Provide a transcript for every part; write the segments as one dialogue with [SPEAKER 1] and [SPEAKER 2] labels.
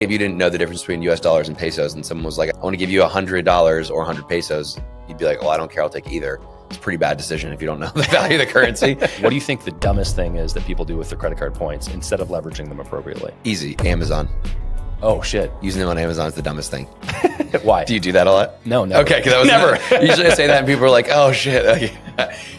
[SPEAKER 1] If you didn't know the difference between US dollars and pesos and someone was like, I want to give you $100 or 100 pesos, you'd be like, well, I don't care, I'll take either. It's a pretty bad decision if you don't know the value of the currency.
[SPEAKER 2] What do you think the dumbest thing is that people do with their credit card points instead of leveraging them appropriately?
[SPEAKER 1] Easy, Amazon.
[SPEAKER 2] Oh shit.
[SPEAKER 1] Using them on Amazon is the dumbest thing.
[SPEAKER 2] Why?
[SPEAKER 1] Do you do that a lot?
[SPEAKER 2] No, never.
[SPEAKER 1] Okay, because never. Usually I say that and people are like, oh shit.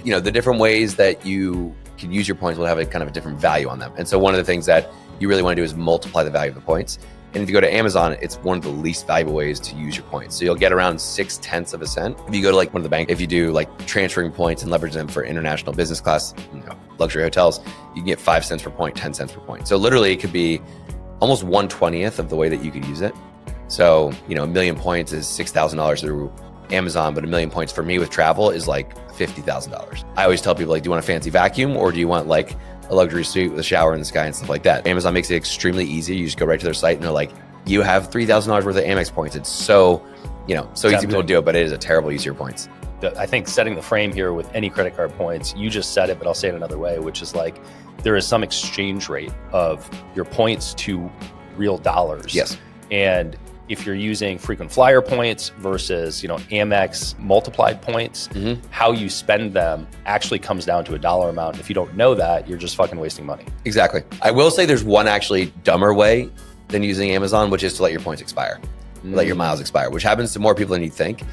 [SPEAKER 1] You know, the different ways that you can use your points will have a kind of a different value on them. And so one of the things that you really want to do is multiply the value of the points. And if you go to Amazon, it's one of the least valuable ways to use your points. So you'll get around 0.6 of a cent. If you go to like one of the banks, if you do like transferring points and leverage them for international business class, luxury hotels, you can get 5 cents per point, 10 cents per point. So literally it could be almost 1/20th of the way that you could use it. So, you know, 1 million points is $6,000 through Amazon, but 1 million points for me with travel is like $50,000. I always tell people like, do you want a fancy vacuum or do you want like a luxury suite with a shower in the sky and stuff like that? Amazon makes it extremely easy. You just go right to their site and they're like, you have $3,000 worth of Amex points. It's so, so easy people to do it, but it is a terrible use of your points.
[SPEAKER 2] I think setting the frame here with any credit card points, you just said it, but I'll say it another way, which is like, there is some exchange rate of your points to real dollars.
[SPEAKER 1] Yes.
[SPEAKER 2] And if you're using frequent flyer points versus, Amex multiplied points, how you spend them actually comes down to a dollar amount. If you don't know that, you're just fucking wasting money.
[SPEAKER 1] Exactly. I will say there's one actually dumber way than using Amazon, which is to let your points expire, let your miles expire, which happens to more people than you think.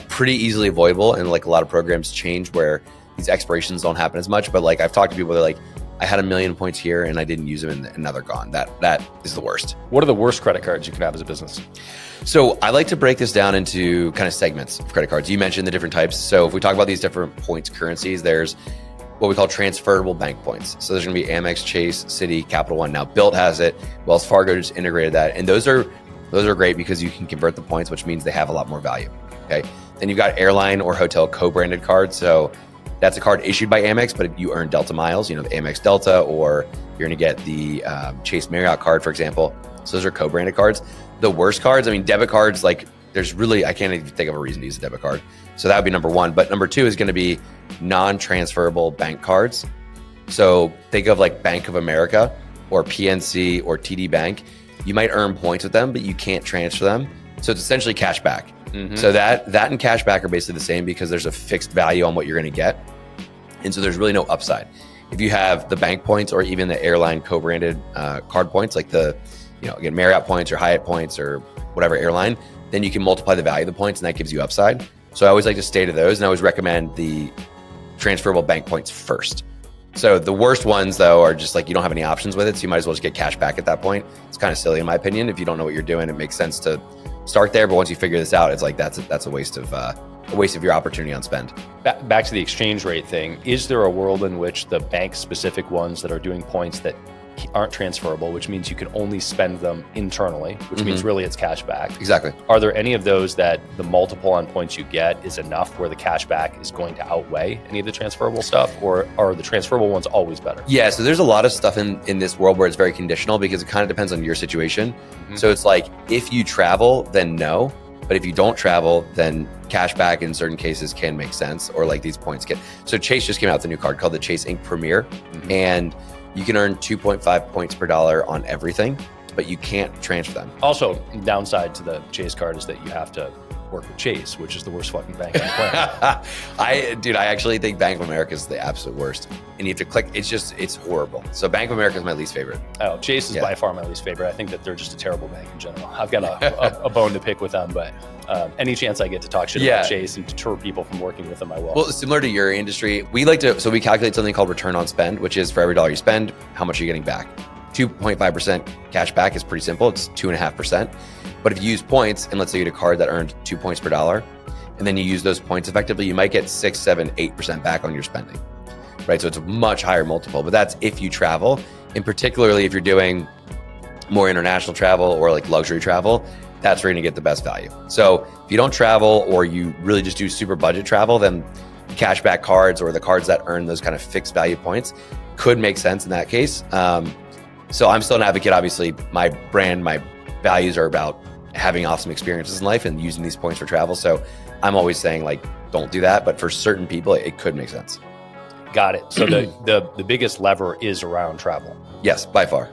[SPEAKER 1] Pretty easily avoidable. And like a lot of programs change where these expirations don't happen as much. But like I've talked to people, they're like, I had 1 million points here and I didn't use them and now they're gone. That is the worst.
[SPEAKER 2] What are the worst credit cards you can have as a business?
[SPEAKER 1] So I like to break this down into kind of segments of credit cards. You mentioned the different types. So if we talk about these different points currencies, there's what we call transferable bank points. So there's going to be Amex, Chase, Citi, Capital One. Now Bilt has it. Wells Fargo just integrated that. And those are great because you can convert the points, which means they have a lot more value. Okay. Then you've got airline or hotel co-branded cards. So that's a card issued by Amex, but if you earn Delta miles, the Amex Delta, or you're going to get the Chase Marriott card, for example. So those are co-branded cards. The worst cards, debit cards, like I can't even think of a reason to use a debit card. So that would be number one. But number two is going to be non-transferable bank cards. So think of like Bank of America or PNC or TD Bank. You might earn points with them, but you can't transfer them. So it's essentially cash back. So that and cash back are basically the same because there's a fixed value on what you're going to get. And so there's really no upside. If you have the bank points or even the airline co-branded card points, like the, again, Marriott points or Hyatt points or whatever airline, then you can multiply the value of the points and that gives you upside. So I always like to stay to those and I always recommend the transferable bank points first. So the worst ones though are just like you don't have any options with it. So you might as well just get cash back at that point. It's kind of silly in my opinion. If you don't know what you're doing, it makes sense to start there. But once you figure this out, it's like that's a waste of your opportunity on spend.
[SPEAKER 2] Back to the exchange rate thing. Is there a world in which the bank specific ones that are doing points that aren't transferable, which means you can only spend them internally, which means really it's cash back?
[SPEAKER 1] Exactly.
[SPEAKER 2] Are there any of those that the multiple on points you get is enough where the cash back is going to outweigh any of the transferable stuff, or are the transferable ones always better? Yeah,
[SPEAKER 1] so there's a lot of stuff in this world where it's very conditional because it kind of depends on your situation. So it's like, if you travel, then no. But if you don't travel, then cash back in certain cases can make sense, or like these points get. So Chase just came out with a new card called the Chase Ink Premier, and you can earn 2.5 points per dollar on everything, but you can't transfer them.
[SPEAKER 2] Also, downside to the Chase card is that you have to work with Chase, which is the worst fucking bank on the planet.
[SPEAKER 1] I actually think Bank of America is the absolute worst. And you have to click, it's horrible. So Bank of America is my least favorite.
[SPEAKER 2] Oh, Chase is by far my least favorite. I think that they're just a terrible bank in general. I've got a bone to pick with them, but any chance I get to talk shit about Chase and deter people from working with them, I will.
[SPEAKER 1] Well, similar to your industry, we calculate something called return on spend, which is for every dollar you spend, how much are you getting back? 2.5% cash back is pretty simple. It's 2.5%. But if you use points, and let's say you had a card that earned 2 points per dollar, and then you use those points effectively, you might get 6, 7, 8% back on your spending, right? So it's a much higher multiple, but that's if you travel, and particularly if you're doing more international travel or like luxury travel, that's where you're gonna get the best value. So if you don't travel or you really just do super budget travel, then cashback cards or the cards that earn those kind of fixed value points could make sense in that case. So I'm still an advocate. Obviously, my brand, my values are about having awesome experiences in life and using these points for travel. So I'm always saying like, don't do that. But for certain people, it could make sense.
[SPEAKER 2] Got it. So the biggest lever is around travel.
[SPEAKER 1] Yes, by far.